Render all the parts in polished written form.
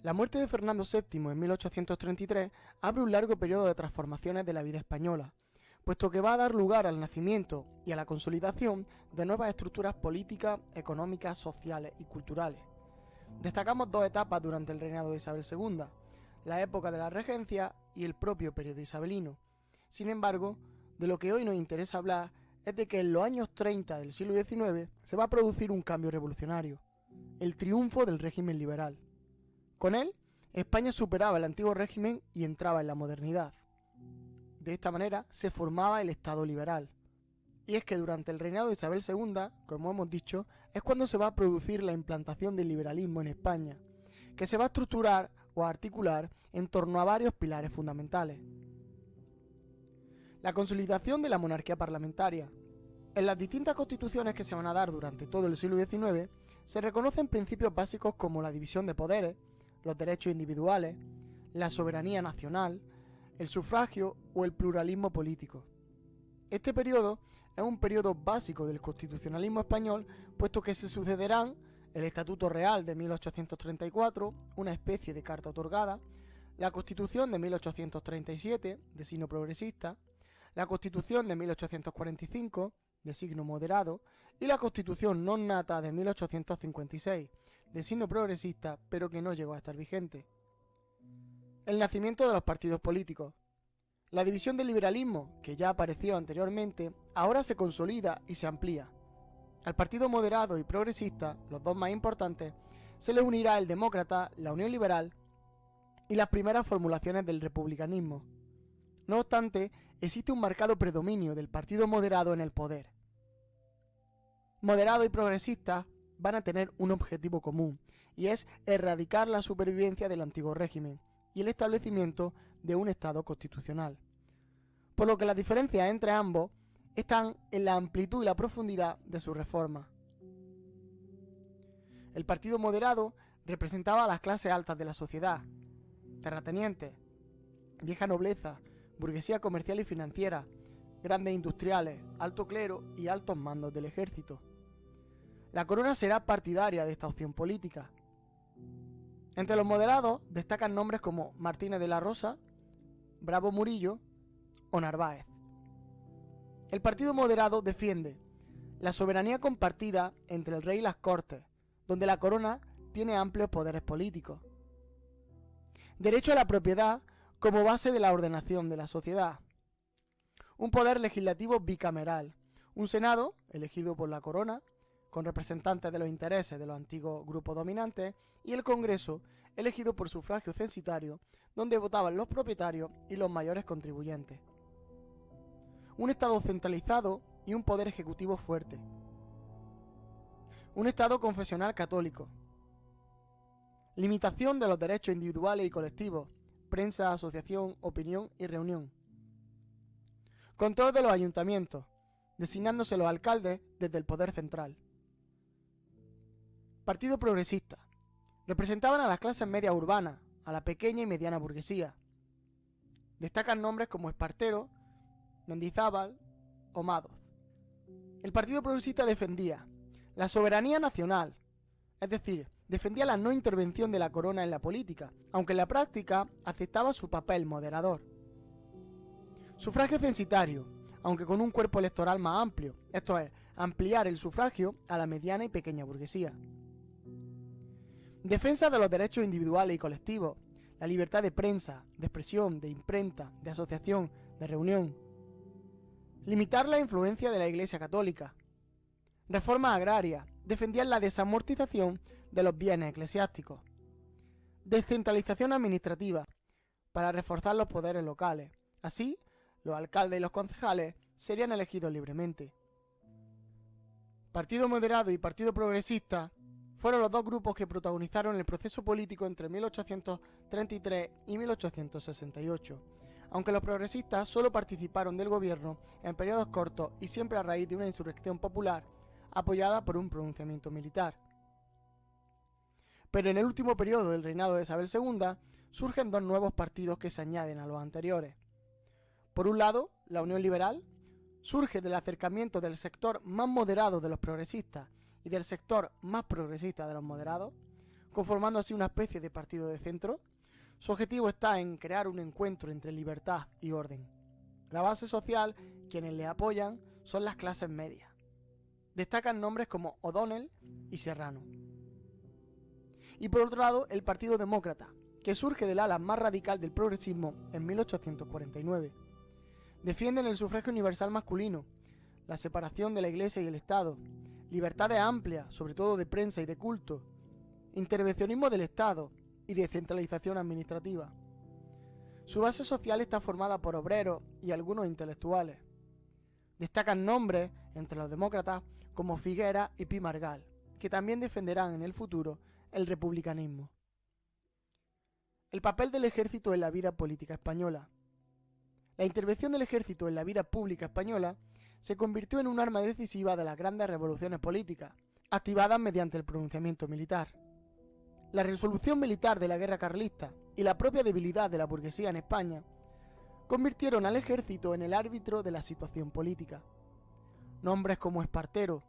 La muerte de Fernando VII en 1833 abre un largo periodo de transformaciones de la vida española, puesto que va a dar lugar al nacimiento y a la consolidación de nuevas estructuras políticas, económicas, sociales y culturales. Destacamos dos etapas durante el reinado de Isabel II, la época de la regencia y el propio periodo isabelino. Sin embargo, de lo que hoy nos interesa hablar es de que en los años 30 del siglo XIX se va a producir un cambio revolucionario, el triunfo del régimen liberal. Con él, España superaba el antiguo régimen y entraba en la modernidad. De esta manera se formaba el Estado liberal. Y es que durante el reinado de Isabel II, como hemos dicho, es cuando se va a producir la implantación del liberalismo en España, que se va a estructurar o a articular en torno a varios pilares fundamentales. La consolidación de la monarquía parlamentaria. En las distintas constituciones que se van a dar durante todo el siglo XIX, se reconocen principios básicos como la división de poderes, los derechos individuales, la soberanía nacional, el sufragio o el pluralismo político. Este periodo es un periodo básico del constitucionalismo español, puesto que se sucederán el Estatuto Real de 1834, una especie de carta otorgada, la Constitución de 1837, de signo progresista, la Constitución de 1845, de signo moderado, y la Constitución non nata de 1856, de signo progresista, pero que no llegó a estar vigente. El nacimiento de los partidos políticos. La división del liberalismo, que ya apareció anteriormente, ahora se consolida y se amplía. Al partido moderado y progresista, los dos más importantes, se les unirá el demócrata, la Unión Liberal y las primeras formulaciones del republicanismo. No obstante, existe un marcado predominio del partido moderado en el poder. Moderado y progresistas van a tener un objetivo común, y es erradicar la supervivencia del antiguo régimen y el establecimiento de un Estado constitucional. Por lo que las diferencias entre ambos están en la amplitud y la profundidad de su reforma. El partido moderado representaba a las clases altas de la sociedad, terratenientes, vieja nobleza, burguesía comercial y financiera, grandes industriales, alto clero y altos mandos del ejército. La corona será partidaria de esta opción política. Entre los moderados destacan nombres como Martínez de la Rosa, Bravo Murillo o Narváez. El partido moderado defiende la soberanía compartida entre el rey y las cortes, donde la corona tiene amplios poderes políticos. Derecho a la propiedad como base de la ordenación de la sociedad. Un poder legislativo bicameral, un senado elegido por la corona, con representantes de los intereses de los antiguos grupos dominantes, y el Congreso, elegido por sufragio censitario, donde votaban los propietarios y los mayores contribuyentes. Un Estado centralizado y un poder ejecutivo fuerte. Un Estado confesional católico. Limitación de los derechos individuales y colectivos, prensa, asociación, opinión y reunión. Control de los ayuntamientos, designándose los alcaldes desde el poder central. Partido progresista. Representaban a las clases medias urbanas, a la pequeña y mediana burguesía. Destacan nombres como Espartero, Mendizábal o Madoz. El Partido Progresista defendía la soberanía nacional, es decir, defendía la no intervención de la corona en la política, aunque en la práctica aceptaba su papel moderador. Sufragio censitario, aunque con un cuerpo electoral más amplio, esto es, ampliar el sufragio a la mediana y pequeña burguesía. Defensa de los derechos individuales y colectivos, la libertad de prensa, de expresión, de imprenta, de asociación, de reunión. Limitar la influencia de la Iglesia Católica. Reforma agraria, defendían la desamortización de los bienes eclesiásticos. Descentralización administrativa, para reforzar los poderes locales. Así, los alcaldes y los concejales serían elegidos libremente. Partido Moderado y Partido Progresista fueron los dos grupos que protagonizaron el proceso político entre 1833 y 1868, aunque los progresistas solo participaron del gobierno en periodos cortos y siempre a raíz de una insurrección popular apoyada por un pronunciamiento militar. Pero en el último periodo del reinado de Isabel II surgen dos nuevos partidos que se añaden a los anteriores. Por un lado, la Unión Liberal surge del acercamiento del sector más moderado de los progresistas y del sector más progresista de los moderados, conformando así una especie de partido de centro. Su objetivo está en crear un encuentro entre libertad y orden. La base social, quienes le apoyan, son las clases medias. Destacan nombres como O'Donnell y Serrano. Y por otro lado, el Partido Demócrata, que surge del ala más radical del progresismo en 1849. Defienden el sufragio universal masculino, la separación de la Iglesia y el Estado, libertades amplias, sobre todo de prensa y de culto, intervencionismo del Estado y descentralización administrativa. Su base social está formada por obreros y algunos intelectuales. Destacan nombres entre los demócratas como Figueras y Pi Margall, que también defenderán en el futuro el republicanismo. El papel del ejército en la vida política española. La intervención del ejército en la vida pública española se convirtió en un arma decisiva de las grandes revoluciones políticas, activadas mediante el pronunciamiento militar. La resolución militar de la guerra carlista y la propia debilidad de la burguesía en España convirtieron al ejército en el árbitro de la situación política. Nombres como Espartero,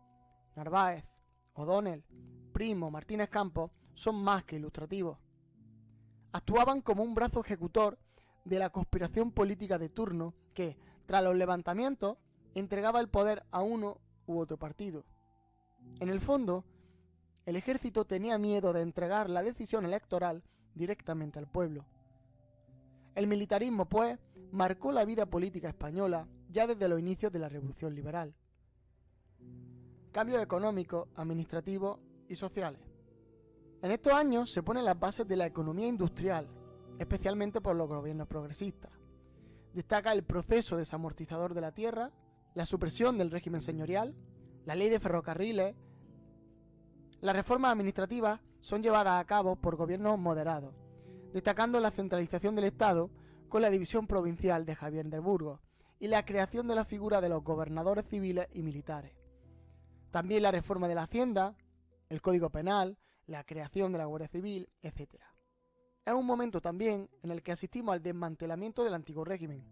Narváez, O'Donnell, Primo, Martínez Campos son más que ilustrativos. Actuaban como un brazo ejecutor de la conspiración política de turno que, tras los levantamientos, entregaba el poder a uno u otro partido. En el fondo, el ejército tenía miedo de entregar la decisión electoral directamente al pueblo. El militarismo, pues, marcó la vida política española ya desde los inicios de la Revolución Liberal. Cambios económicos, administrativos y sociales. En estos años se ponen las bases de la economía industrial, especialmente por los gobiernos progresistas. Destaca el proceso desamortizador de la tierra, la supresión del régimen señorial, la ley de ferrocarriles. Las reformas administrativas son llevadas a cabo por gobiernos moderados, destacando la centralización del Estado con la división provincial de Javier de Burgos y la creación de la figura de los gobernadores civiles y militares. También la reforma de la Hacienda, el Código Penal, la creación de la Guardia Civil, etc. Es un momento también en el que asistimos al desmantelamiento del antiguo régimen.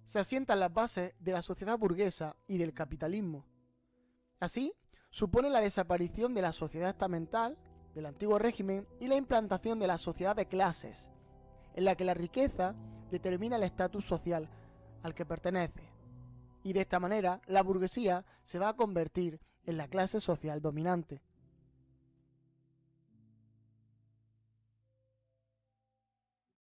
Se asientan las bases de la sociedad burguesa y del capitalismo. Así, supone la desaparición de la sociedad estamental, del antiguo régimen, y la implantación de la sociedad de clases, en la que la riqueza determina el estatus social al que pertenece. Y de esta manera, la burguesía se va a convertir en la clase social dominante.